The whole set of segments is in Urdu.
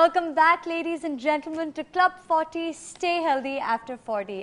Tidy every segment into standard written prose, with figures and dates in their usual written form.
Welcome back, ladies and gentlemen, to Club 40. Stay healthy after 40.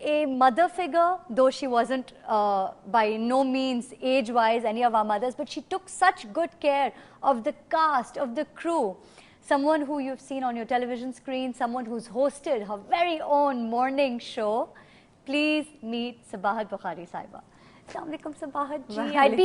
a mother figure, though she wasn't by no means age-wise any of our mothers, but she took such good care of the cast, of the crew. Someone who you've seen on your television screen, someone who's hosted her very own morning show. Please meet Sabahat Bukhari Saiba. Assalamualaikum Sabahat ji. I'd be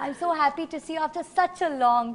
I'm so happy to see you after such a long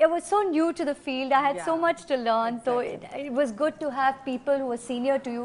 I was so new to the field. I had so much to learn. So it was good to have people who were senior to you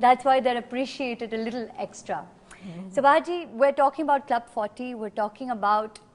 that's why they're appreciated a little extra. Sabahat ji, we're talking about Club 40. We're talking about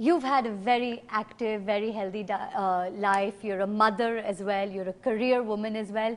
you've had a very active, very healthy life. You're a mother as well. You're a career woman as well.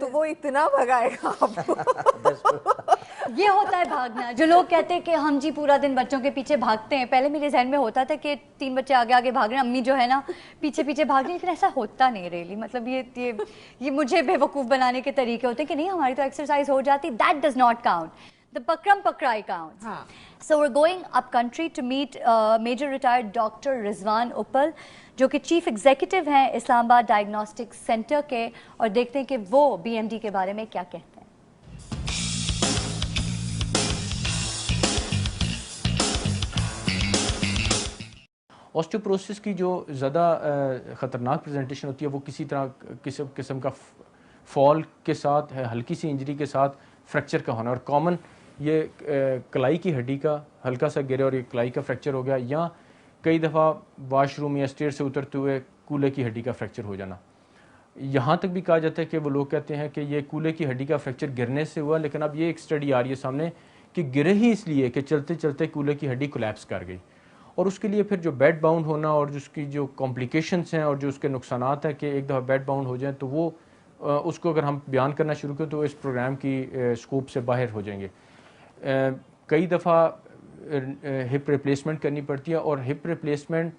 تو وہ اتنا بھگائے گا آپ کو. یہ ہوتا ہے بھاگنا. جو لوگ کہتے ہیں کہ ہم جی پورا دن بچوں کے پیچھے بھاگتے ہیں, پہلے میرے ذہن میں ہوتا تھا کہ 3 بچے آگے آگے بھاگ رہے ہیں, امی جو ہے نا پیچھے پیچھے بھاگ رہی ہیں, لیکن ایسا ہوتا نہیں ریلی. مطلب یہ مجھے بے وقوف بنانے کے طریقے ہوتے ہیں کہ نہیں ہماری تو ایکسرسائز ہو جاتی. That does not count. The Pakram Pakrai counts. So we're going up country to meet Major Retired Dr. Rizwan Uppal, جو کہ چیف ایگزیکٹو ہیں اسلام آباد ڈائگنوسٹک سینٹر کے, اور دیکھتے ہیں کہ وہ بی ایم ڈی کے بارے میں کیا کہتے ہیں. آسٹیوپروسس کی جو زیادہ خطرناک پریزنٹیشن ہوتی ہے وہ کسی طرح قسم کا فال کے ساتھ, ہلکی سی انجری کے ساتھ فریکچر کا ہونا, اور کامن یہ کلائی کی ہڈی کا ہلکا سا گرے اور یہ کلائی کا فریکچر ہو گیا, یا کئی دفعہ واش روم یا اسٹیئر سے اترتے ہوئے کولے کی ہڈی کا فریکچر ہو جانا. یہاں تک بھی کہا جاتا ہے کہ وہ لوگ کہتے ہیں کہ یہ کولے کی ہڈی کا فریکچر گرنے سے ہوا, لیکن اب یہ ایک اسٹڈی آ رہی ہے سامنے کہ گرے ہی اس لیے کہ چلتے چلتے کولے کی ہڈی کولیپس کر گئی, اور اس کے لیے پھر جو بیڈ باؤنڈ ہونا اور جو اس کی جو کمپلیکیشنز ہیں اور جو اس کے نقصانات ہیں کہ ایک دفعہ بیڈ باؤنڈ ہو جائیں تو وہ اس کو اگر ہم بیان کرنا شروع کریں تو اس پروگرام کی اسکوپ سے باہر ہو جائیں گے. کئی دفعہ ہپ ریپلیسمنٹ کرنی پڑتی ہے, اور ہپ ریپلیسمنٹ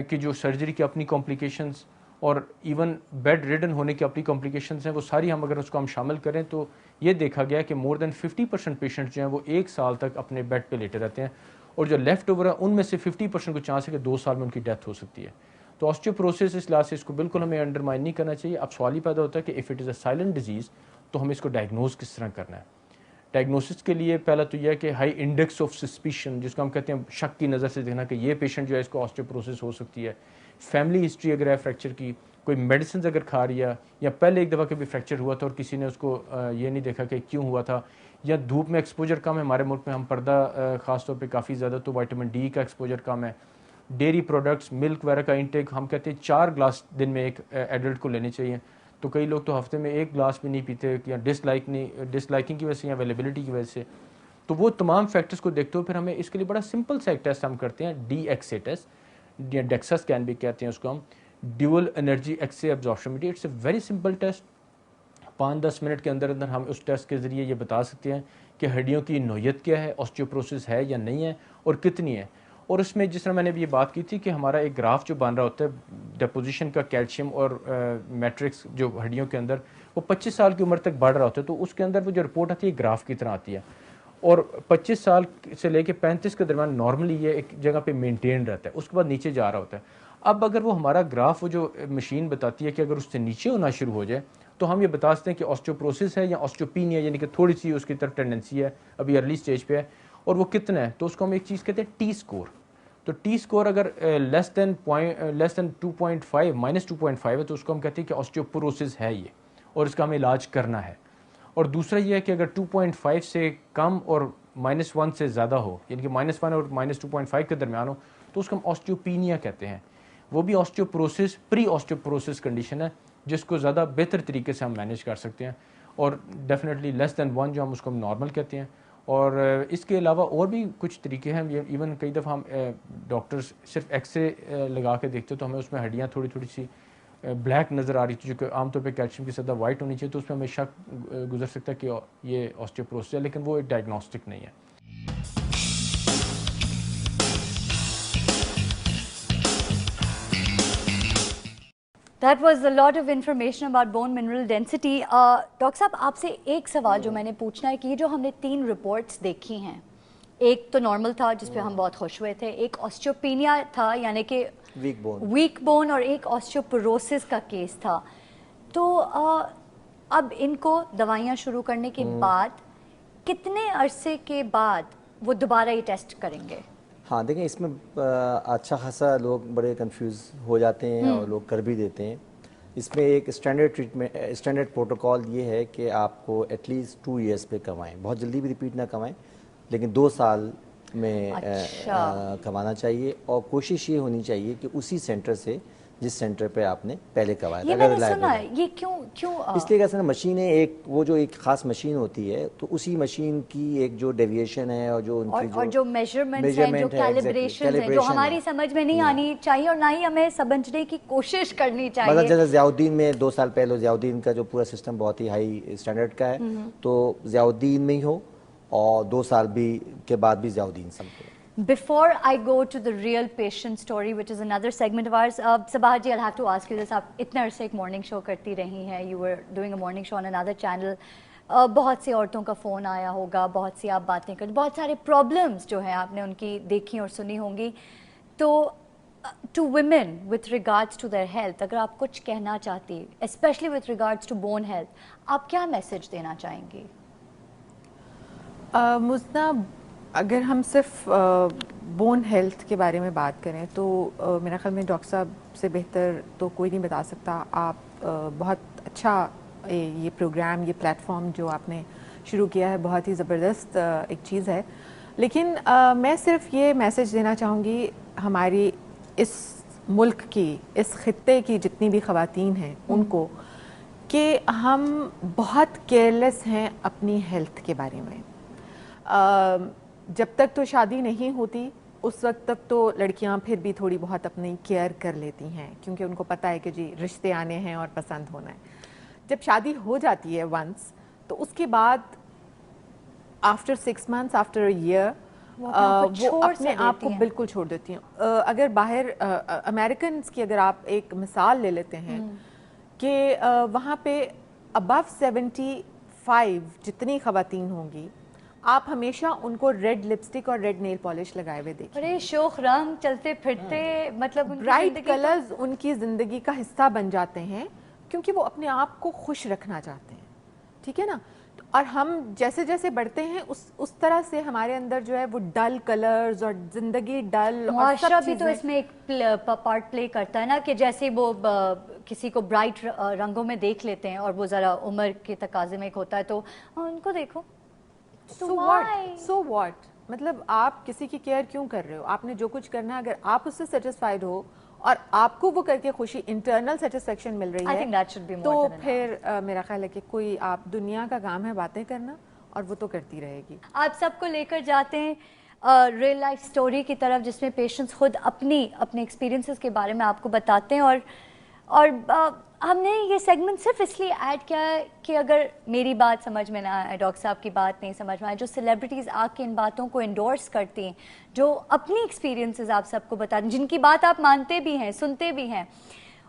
کی جو سرجری کی اپنی کمپلیکیشنز اور ایون بیڈ ریڈن ہونے کی اپنی کمپلیکیشنز ہیں, وہ ساری ہم اگر اس کو ہم شامل کریں تو یہ دیکھا گیا کہ مور دین 50% پیشنٹ جو ہیں وہ 1 سال تک اپنے بیڈ پہ لیٹے رہتے ہیں, اور جو لیفٹ اوور ہے ان میں سے 50% کو چانس ہے کہ 2 سال میں ان کی ڈیتھ ہو سکتی ہے. تو آسٹیوپروسس اس لحاظ سے اس کو بالکل ہمیں انڈرمائن نہیں کرنا چاہیے. اب سوال ہی پیدا ہوتا ہے کہ if it is a silent disease تو ہمیں اس کو ڈائگنوز کس طرح کرنا ہے. ڈائگنوسس کے لیے پہلا تو یہ ہے کہ ہائی انڈیکس آف سسپیشن, جس کو ہم کہتے ہیں شک کی نظر سے دیکھنا کہ یہ پیشنٹ جو ہے اس کو آسٹیوپروسس ہو سکتی ہے. فیملی ہسٹری اگر ہے فریکچر کی, کوئی میڈیسنز اگر کھا رہی ہے, یا پہلے ایک دفعہ کبھی فریکچر ہوا تھا اور کسی نے اس کو یہ نہیں دیکھا کہ کیوں ہوا تھا, یا دھوپ میں ایکسپوجر کم ہے. ہمارے ملک میں ہم پردہ خاص طور پہ کافی زیادہ, تو وائٹامن ڈی کا ایکسپوجر کم ہے. ڈیری پروڈکٹس, ملک وغیرہ کا انٹیک, ہم کہتے ہیں 4 گلاس دن میں ایک ایڈلٹ کو لینے چاہیے, تو کئی لوگ تو ہفتے میں 1 گلاس بھی نہیں پیتے, یا ڈسلائکنگ کی وجہ سے یا اویلیبلٹی کی وجہ سے. تو وہ تمام فیکٹرز کو دیکھتے ہوئے پھر ہمیں اس کے لیے بڑا سمپل سا ایک ٹیسٹ ہم کرتے ہیں, ڈی ایکس اے ٹیسٹ, یا ڈیکسا اسکین بھی کہتے ہیں اس کو ہم, dual energy X ray absorption meter. It's a very simple test. 5-10 minute کے اندر ہم اس ٹیسٹ کے ذریعے یہ بتا سکتے ہیں کہ ہڈیوں کی نوعیت کیا ہے, آسٹیوپروسس ہے یا نہیں ہے, اور کتنی ہے. اور اس میں جس طرح میں نے ابھی یہ بات کی تھی کہ ہمارا ایک گراف جو بن رہا ہوتا ہے ڈیپوزیشن کا کیلشیم اور میٹرکس جو ہڈیوں کے اندر, وہ 25 سال کی عمر تک بڑھ رہا ہوتا ہے, تو اس کے اندر وہ جو رپورٹ آتی ہے گراف کی طرح آتی ہے, اور 25 سال سے لے کے 35 کے درمیان نارملی یہ ایک جگہ پہ مینٹین رہتا ہے, اس کے بعد نیچے جا رہا ہوتا ہے. اب اگر وہ ہمارا گراف, وہ جو مشین بتاتی ہے کہ اگر اس سے نیچے ہونا شروع ہو جائے تو ہم یہ بتا سکتے ہیں کہ آسٹیوپروسس ہے یا آسٹیوپینیا, یعنی کہ تھوڑی سی اس کی طرف ٹینڈنسی ہے, ابھی ارلی سٹیج پہ ہے, اور وہ کتنا ہے. تو اس کو ہم ایک چیز کہتے ہیں ٹی اسکور. تو ٹی اسکور اگر لیس دین 2.5 -2.5 ہے تو اس کو ہم کہتے ہیں کہ آسٹیوپروسس ہے یہ, اور اس کا ہمیں علاج کرنا ہے. اور دوسرا یہ ہے کہ اگر 2.5 سے کم اور -1 سے زیادہ ہو, یعنی کہ -1 اور -2.5 کے درمیان ہو, تو اس کو ہم آسٹیوپینیا کہتے ہیں. وہ بھی آسٹیوپروسس پری آسٹیوپروسس کنڈیشن ہے جس کو زیادہ بہتر طریقے سے ہم مینیج کر سکتے ہیں, اور ڈیفینیٹلی لیس دین 1 جو ہم اس کو نارمل کہتے ہیں. اور اس کے علاوہ اور بھی کچھ طریقے ہیں. ایون کئی دفعہ ہم ڈاکٹرز صرف ایکس رے لگا کے دیکھتے تو ہمیں اس میں ہڈیاں تھوڑی سی بلیک نظر آ رہی تھی, جو کہ عام طور پہ کیلشیم کی سطح وائٹ ہونی چاہیے, تو اس میں ہمیں شک گزر سکتا ہے کہ یہ آسٹیوپروسس ہے, لیکن وہ ایک ڈائگنوسٹک نہیں ہے. That was a lot of information about bone mineral density. Doctor صاحب آپ سے ایک سوال جو میں نے پوچھنا ہے کہ یہ جو ہم نے 3 رپورٹس دیکھی ہیں, ایک تو نارمل تھا جس پہ ہم بہت خوش ہوئے تھے, ایک آسٹیوپینیا تھا یعنی کہ ویک بون, اور ایک آسٹیوپروسس کا کیس تھا. تو اب ان کو دوائیاں شروع کرنے کے بعد کتنے عرصے کے بعد وہ دوبارہ یہ ٹیسٹ کریں گے؟ ہاں دیکھیں, اس میں اچھا خاصا لوگ بڑے کنفیوز ہو جاتے ہیں اور لوگ کر بھی دیتے ہیں. اس میں ایک اسٹینڈرڈ پروٹوکال یہ ہے کہ آپ کو ایٹ لیسٹ 2 ایئرس پہ کروائیں, بہت جلدی بھی ریپیٹ نہ کروائیں, لیکن 2 سال میں کروانا چاہیے. اور کوشش یہ ہونی چاہیے کہ اسی سینٹر سے جس سینٹر پہ آپ نے پہلے کروایا تھا. یہ میں نے سنا ہے, یہ کیوں اس لیے کہ اصل مشینیں وہ جو ایک خاص مشین ہوتی ہے, تو اسی مشین کی ایک جو ڈیویشن ہے اور جو ان کی جو میجرمنٹس ہیں, جو کیلیبریشن ہیں, جو ہماری سمجھ میں نہیں آنی چاہیے اور نہ ہی ہمیں سمجھنے کی کوشش کرنی چاہیے. مطلب جیسے ضیاء الدین میں 2 سال پہلے ضیاء الدین کا جو پورا سسٹم بہت ہی ہائی اسٹینڈرڈ کا ہے, تو ضیاء الدین میں ہی ہو اور 2 سال بھی کے بعد بھی ضیاء الدین سمجھو. Before I go to the real patient story, which is another segment of ours, Sabah ji, I'll have to ask you this. آپ اتنا عرصے ایک مارننگ شو کرتی رہی ہیں, you were doing a morning show on another channel. بہت سی عورتوں کا فون آیا ہوگا, بہت سی آپ باتیں کرتے, بہت سارے پرابلمس جو ہیں آپ نے ان کی دیکھی اور سنی ہوں گی. تو to women with regards to their health, اگر آپ کچھ کہنا چاہتی, especially with regards to bone health, آپ کیا میسج دینا چاہیں گی؟ مزنا, اگر ہم صرف بون ہیلتھ کے بارے میں بات کریں تو میرا خیال میں ڈاکٹر صاحب سے بہتر تو کوئی نہیں بتا سکتا. آپ بہت اچھا یہ پروگرام, یہ پلیٹ فارم جو آپ نے شروع کیا ہے, بہت ہی زبردست ایک چیز ہے. لیکن میں صرف یہ میسج دینا چاہوں گی ہماری اس ملک کی, اس خطے کی جتنی بھی خواتین ہیں ان کو, کہ ہم بہت کیئرلیس ہیں اپنی ہیلتھ کے بارے میں. جب تک تو شادی نہیں ہوتی اس وقت تک تو لڑکیاں پھر بھی تھوڑی بہت اپنی کیئر کر لیتی ہیں, کیونکہ ان کو پتہ ہے کہ جی رشتے آنے ہیں اور پسند ہونا ہے. جب شادی ہو جاتی ہے ونس, تو اس کے بعد after 6 months, after a year, وہ اپنے آپ کو بالکل چھوڑ دیتی ہیں. اگر باہر امریکنس کی اگر آپ ایک مثال لے لیتے ہیں کہ وہاں پہ ابو 75 جتنی خواتین ہوں گی, آپ ہمیشہ ان کو ریڈ لپسٹک اور ریڈ نیل پالش لگائے ہوئے دیکھیں. بڑے شوخ رنگ چلتے پھرتے, مطلب برائٹ کلرز ان کی زندگی کا حصہ بن جاتے ہیں, کیونکہ وہ اپنے آپ کو خوش رکھنا چاہتے ہیں. ٹھیک ہے نا. اور ہم جیسے جیسے بڑھتے ہیں اس طرح سے ہمارے اندر جو ہے وہ ڈل کلرز اور زندگی ڈل, معاشرہ بھی تو اس میں ایک پارٹ پلے کرتا ہے نا, کہ جیسے وہ کسی کو برائٹ رنگوں میں دیکھ لیتے ہیں اور وہ ذرا عمر کے تقاضے میں ایک ہوتا ہے, تو ان کو دیکھو. سو واٹ, مطلب آپ کسی کی کیئر کیوں کر رہے ہو؟ آپ نے جو کچھ کرنا ہے, اگر آپ اس سے سیٹسفائیڈ ہو اور آپ کو وہ کر کے خوشی, انٹرنل سیٹسفیکشن مل رہی ہے, تو پھر میرا خیال ہے کہ کوئی, آپ دنیا کا کام ہے باتیں کرنا, اور وہ تو کرتی رہے گی. آپ سب کو لے کر جاتے ہیں ریئل لائف سٹوری کی طرف, جس میں پیشنٹس خود اپنے ایکسپیرینسز کے بارے میں آپ کو بتاتے ہیں. اور ہم نے یہ سیگمنٹ صرف اس لیے ایڈ کیا ہے کہ اگر میری بات سمجھ میں نہ آئے, ڈاکٹر صاحب کی بات نہیں سمجھ میں آئے, جو سیلیبریٹیز آ کے ان باتوں کو انڈورس کرتی ہیں, جو اپنی ایکسپیرینسز آپ سب کو بتاتے ہیں, جن کی بات آپ مانتے بھی ہیں, سنتے بھی ہیں,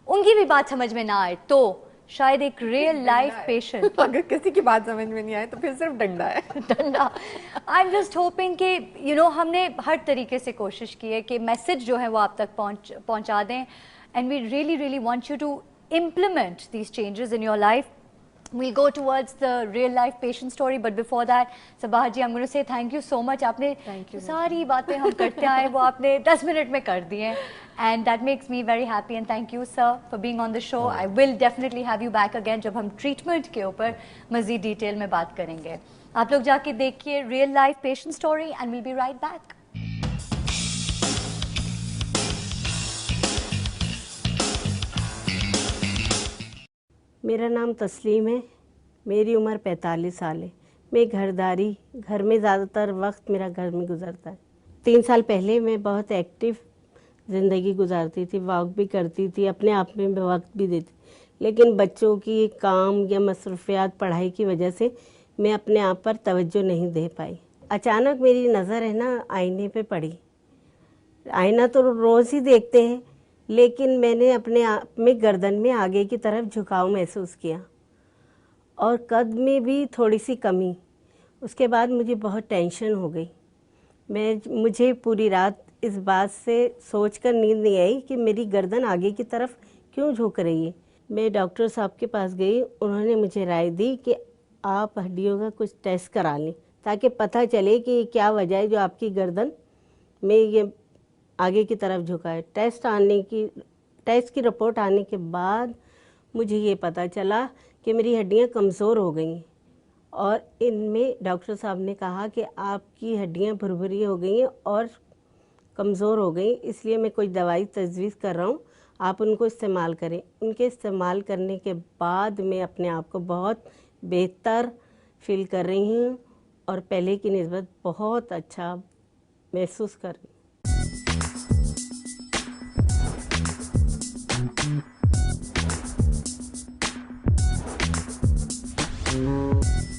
ان کی بھی بات سمجھ میں نہ آئے, تو شاید ایک ریئل لائف پیشنٹ, اگر کسی کی بات سمجھ میں نہیں آئے تو پھر صرف ڈنڈا ہے. ڈنڈا. آئی ایم جسٹ ہوپنگ کہ ہم نے ہر طریقے سے کوشش کی ہے کہ میسج جو ہے وہ آپ تک پہنچا دیں, and we really really want you to implement these changes in your life. We'll go towards the real life patient story, but before that, Sabah ji, I'm going to say thank you so much. Aapne ساری باتیں ہم کرتے آئے وہ آپ نے 10 منٹ میں کر دی ہیں, and that makes me very happy, and thank you sir for being on the show. I will definitely have you back again جب ہم ٹریٹمنٹ کے اوپر مزید ڈیٹیل میں بات کریں گے. آپ لوگ جا کے دیکھیے real life patient story, and we'll be right back. میرا نام تسلیم ہے, میری عمر 45 سال ہے. میں گھر میں زیادہ تر وقت میرا گھر میں گزرتا ہے. 3 سال پہلے میں بہت ایکٹیو زندگی گزارتی تھی, واک بھی کرتی تھی, اپنے آپ میں وقت بھی دیتی, لیکن بچوں کی کام یا مصروفیات پڑھائی کی وجہ سے میں اپنے آپ پر توجہ نہیں دے پائی. اچانک میری نظر ہے نا آئینے پہ پڑی. آئینہ تو روز ہی دیکھتے ہیں, لیکن میں نے اپنے آپ میں گردن میں آگے کی طرف جھکاؤ محسوس کیا اور قد میں بھی تھوڑی سی کمی. اس کے بعد مجھے بہت ٹینشن ہو گئی. مجھے پوری رات اس بات سے سوچ کر نیند نہیں آئی کہ میری گردن آگے کی طرف کیوں جھک رہی ہے. میں ڈاکٹر صاحب کے پاس گئی, انہوں نے مجھے رائے دی کہ آپ ہڈیوں کا کچھ ٹیسٹ کرا لیں تاکہ پتہ چلے کہ یہ کیا وجہ ہے جو آپ کی گردن میں یہ آگے کی طرف جھکا ہے. ٹیسٹ کی رپورٹ آنے کے بعد مجھے یہ پتہ چلا کہ میری ہڈیاں کمزور ہو گئی ہیں, اور ان میں ڈاکٹر صاحب نے کہا کہ آپ کی ہڈیاں بھربھری ہو گئی ہیں اور کمزور ہو گئی, اس لیے میں کوئی دوائی تجویز کر رہا ہوں, آپ ان کو استعمال کریں. ان کے استعمال کرنے کے بعد میں اپنے آپ کو بہت بہتر فیل کر رہی ہوں اور پہلے کی نسبت بہت اچھا محسوس کر رہی ہوں.